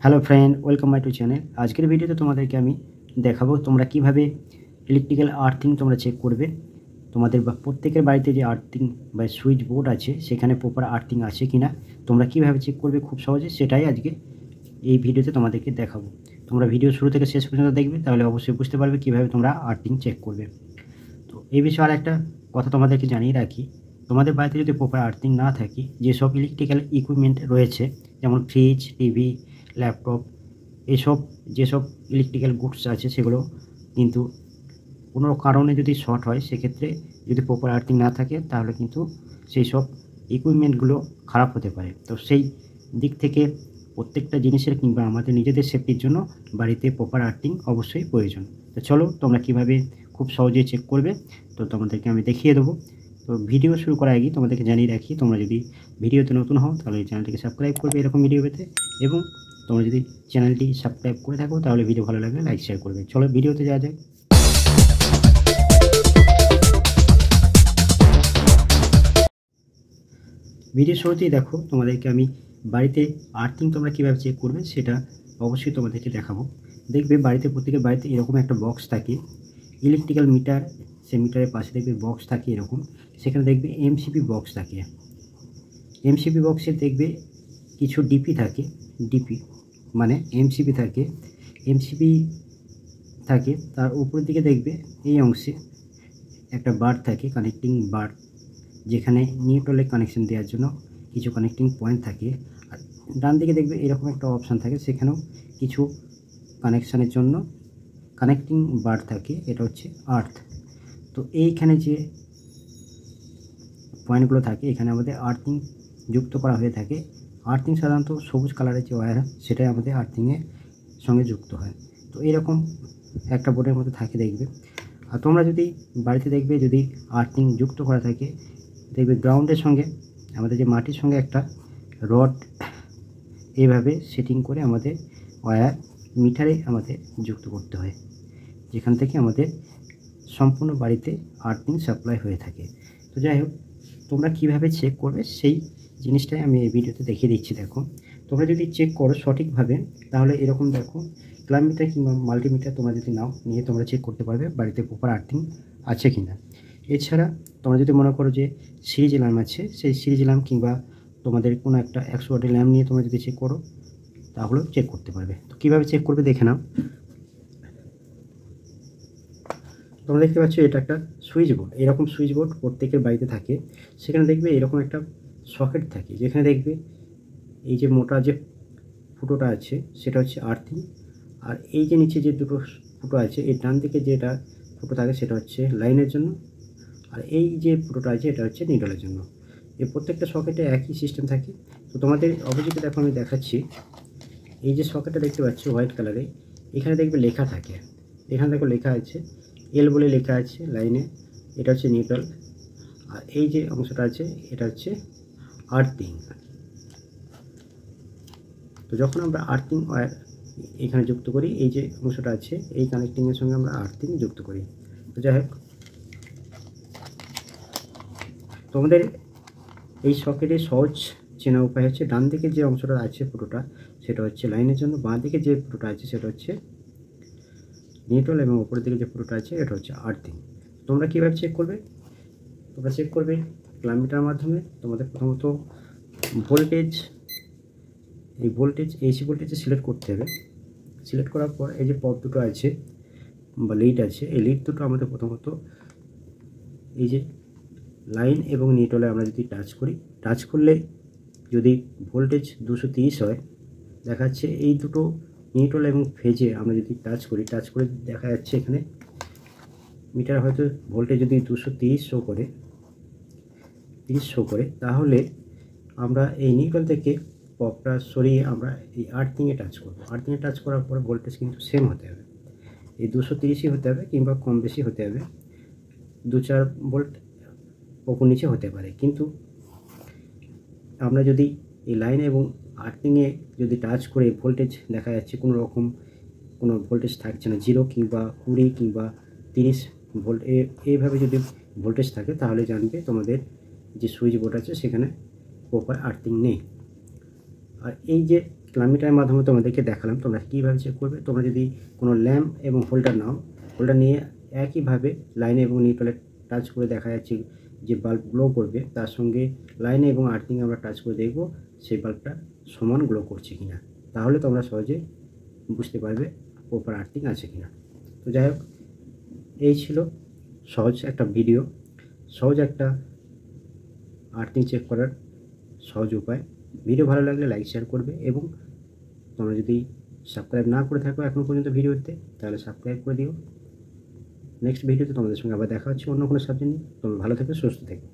Hello friend, welcome my to channel. আজকের ভিডিওতে তোমাদেরকে আমি দেখাবো তোমরা কিভাবে ইলেকট্রিক্যাল আর্থিং তোমরা চেক করবে। তোমাদের প্রত্যেকের বাড়িতে যে আর্থিং বা সুইচ বোর্ড আছে সেখানে প্রপার আর্থিং আছে কিনা তোমরা কিভাবে চেক করবে খুব সহজে, সেটাই আজকে এই ভিডিওতে তোমাদেরকে দেখাবো। তোমরা ভিডিও শুরু থেকে শেষ পর্যন্ত দেখবে, তাহলে অবশ্যই বুঝতে পারবে কিভাবে তোমরা আর্থিং চেক করবে। তো এই বিষয়ে আর একটা কথা তোমাদেরকে জানিয়ে রাখি, তোমাদের বাড়িতে যদি প্রপার আর্থিং না থাকে, যেসব ইলেকট্রিক্যাল ইকুইপমেন্ট রয়েছে যেমন ফ্রিজ, টিভি, ল্যাপটপ, এসব যেসব ইলেকট্রিক্যাল গুডস আছে সেগুলো কিন্তু কোনো কারণে যদি শর্ট হয়, সেক্ষেত্রে যদি প্রপার আর্থিং না থাকে তাহলে কিন্তু সেই সব ইকুইপমেন্টগুলো খারাপ হতে পারে। তো সেই দিক থেকে প্রত্যেকটা জিনিসের কিংবা আমাদের নিজেদের সেফটির জন্য বাড়িতে প্রপার আর্থিং অবশ্যই প্রয়োজন। তো চলো তোমরা কিভাবে খুব সহজে চেক করবে তো তোমাদেরকে আমি দেখিয়ে দেবো। তো ভিডিও শুরু করার আগে তোমাদেরকে জানিয়ে রাখি, তোমরা যদি ভিডিওতে নতুন হও তাহলে চ্যানেলটিকে সাবস্ক্রাইব করবে এরকম ভিডিও পেতে, এবং তোমরা যদি চ্যানেলটি সাবস্ক্রাইব করে থাকো তাহলে ভিডিও ভালো লাগলে লাইক শেয়ার করবে। চলো ভিডিওতে যাওয়া যায়। ভিডিও শুরুতেই দেখো তোমাদেরকে আমি বাড়িতে আর্থিং তোমরা কীভাবে চেক করবে সেটা অবশ্যই তোমাদেরকে দেখাবো। দেখবে বাড়িতে প্রত্যেকের বাড়িতে এরকম একটা বক্স থাকে, ইলেকট্রিক্যাল মিটার, সে মিটারের পাশে দেখবে বক্স থাকে এরকম, সেখানে দেখবে এমসিপি বক্স থাকে। এমসিপি বক্সে দেখবে কিছু ডিপি থাকে, ডিপি মানে এমসিপি থাকে, এমসিপি থাকে তার উপরের দিকে দেখবে এই অংশে একটা বার থাকে, কানেক্টিং বার, যেখানে নিউট্রালে কানেকশন দেওয়ার জন্য কিছু কানেক্টিং পয়েন্ট থাকে। আর ডান দিকে দেখবে এরকম একটা অপশান থাকে, সেখানেও কিছু কানেকশানের জন্য কানেক্টিং বার থাকে, এটা হচ্ছে আর্থ। তো এইখানে যে পয়েন্টগুলো থাকে এখানে আমাদের আর্থিং যুক্ত করা হয়ে থাকে। আর্থিং সাধারণত সবুজ কালারের যে ওয়্যার সেটাই আমাদের আর্থিংয়ের সঙ্গে যুক্ত হয়। তো এরকম একটা বোর্ডের মধ্যে থাকে দেখবে। আর তোমরা যদি বাড়িতে দেখবে যদি আর্থিং যুক্ত করা থাকে, দেখবে গ্রাউন্ডের সঙ্গে আমাদের যে মাটির সঙ্গে একটা রড এইভাবে সেটিং করে আমাদের ওয়্যার মিটারে আমাদের যুক্ত করতে হয়, যেখান থেকে আমাদের সম্পূর্ণ বাড়িতে আর্থিং সাপ্লাই হয়ে থাকে। তো যাই হোক, তোমরা কিভাবে চেক করবে সেই জিনিসটাই আমি এই ভিডিওতে দেখিয়ে দিচ্ছি। দেখো তোমরা যদি চেক করো সঠিকভাবে তাহলে এরকম দেখো ক্লাব মিটার কিংবা মাল্টিমিটার তোমরা যদি নাও, নিয়ে তোমরা চেক করতে পারবে বাড়িতে প্রপার আর্থিং আছে কি না। এছাড়া তোমরা যদি মনে করো যে সিরিজ ল্যাম্প আছে, সেই সিরিজ ল্যাম্প কিংবা তোমাদের কোনো একটা 100 ওয়াটের ল্যাম্প নিয়ে তোমরা যদি চেক করো তাহলেও চেক করতে পারবে। তো কীভাবে চেক করবে দেখে নাও। তোমরা দেখতে পাচ্ছ এটা একটা সুইচ বোর্ড, এরকম সুইচ বোর্ড প্রত্যেকের বাড়িতে থাকে। সেখানে দেখবে এরকম একটা সকেট থাকে, যেখানে দেখবে এই যে মোটা যে ফুটোটা আছে সেটা হচ্ছে আর্থিং, আর এই যে নিচে যে দুটো ফুটো আছে এর ডান দিকে যেটা ফুটো থাকে সেটা হচ্ছে লাইনের জন্য, আর এই যে ফুটোটা আছে এটা হচ্ছে নিউট্রালের জন্য। এই প্রত্যেকটা সকেটে একই সিস্টেম থাকে। তো তোমাদের অপোজিটে দেখো আমি দেখাচ্ছি, এই যে সকেটটা দেখতে পাচ্ছ হোয়াইট কালারে, এখানে দেখবে লেখা থাকে, এখানে দেখো লেখা আছে এল বলে লেখা আছে লাইনে, এটা হচ্ছে নিউট্রাল। আর এই যে অংশটা আছে এটা হচ্ছে আর্থিং। তো যখন আমরা আর্থিং ওয়্যার এখানে যুক্ত করি, এই যে অংশটা আছে এই কানেক্টিংয়ের সঙ্গে আমরা আর্থিং যুক্ত করি। তো যাই হোক, তোমাদের এই সকেটের সহজ চেনা উপায় হচ্ছে ডান দিকে যে অংশটা আছে ফুটোটা সেটা হচ্ছে লাইনের জন্য, বাঁ দিকে যে ফুটোটা আছে সেটা হচ্ছে নিউট্রাল, এবং উপরের দিকে যে ফুটোটা আছে এটা হচ্ছে আর্থিং। তোমরা কীভাবে চেক করবে? তোমরা চেক করবে ক্লাব মিটারের মাধ্যমে। তোমাদের প্রথমত ভোল্টেজ, এই ভোল্টেজ এসি ভোল্টেজে সিলেক্ট করতে হবে। সিলেক্ট করার পর এই যে পপ দুটো আছে বা লিড আছে, এই লিড দুটো আমাদের প্রথমত এই যে লাইন এবং নিউট্রালে আমরা যদি টাচ করি, টাচ করলে যদি ভোল্টেজ 230 হয়, দেখাচ্ছে এই দুটো নিউট্রাল এবং ফেজে আমরা যদি টাচ করি, টাচ করে দেখা যাচ্ছে এখানে মিটার হয়তো ভোল্টেজ যদি 230 শো করে, 30 শো করে, তাহলে আমরা এই নিউট্রাল থেকে পপটা সরিয়ে আমরা এই আর্থিংয়ে টাচ করব। আর্থিংয়ে টাচ করার পর ভোল্টেজ কিন্তু সেম হতে হবে, এই 230ই হতে হবে কিংবা কম বেশি হতে হবে, 2-4 ভোল্ট ওপর নিচে হতে পারে। কিন্তু আমরা যদি এই লাইন এবং আর্থিংয়ে যদি টাচ করে ভোল্টেজ দেখা যাচ্ছে কোনো রকম কোনো ভোল্টেজ থাকছে না, 0 কিংবা 20 কিংবা 30 ভোল্ট এইভাবে যদি ভোল্টেজ থাকে, তাহলে জানবে তোমাদের যে সুইচ বোর্ড আছে সেখানে প্রপার আর্থিং নেই। আর এই যে লামিটারের মাধ্যমে তোমাদেরকে দেখালাম তোমরা কীভাবে চেক করবে। তোমরা যদি কোনো ল্যাম্প এবং হোল্ডার নাও, হোল্ডার নিয়ে একইভাবে লাইনে এবং নিউট্রালে টাচ করে দেখা যাচ্ছে যে বাল্ব গ্লো করবে, তার সঙ্গে লাইনে এবং আর্থিংয়ে আমরা টাচ করে দেখব সেই বাল্বটা সমান গ্লো করছে কিনা। তাহলে তোমরা সহজে বুঝতে পারবে প্রপার আর্থিং আছে কিনা। তো যাই হোক, এই ছিল সহজ একটা ভিডিও, সহজ একটা আর্থিং চেক করার সহজ উপায়। ভিডিও ভালো লাগলে লাইক শেয়ার করবে, এবং তোমরা যদি সাবস্ক্রাইব না করে থাকো এখনও পর্যন্ত ভিডিওতে, তাহলে সাবস্ক্রাইব করে দিও। নেক্সট ভিডিওতে তোমাদের সঙ্গে আবার দেখা হচ্ছে অন্য কোনো সাবজেক্ট নিয়ে। তোমরা ভালো থেকো, সুস্থ থেকো।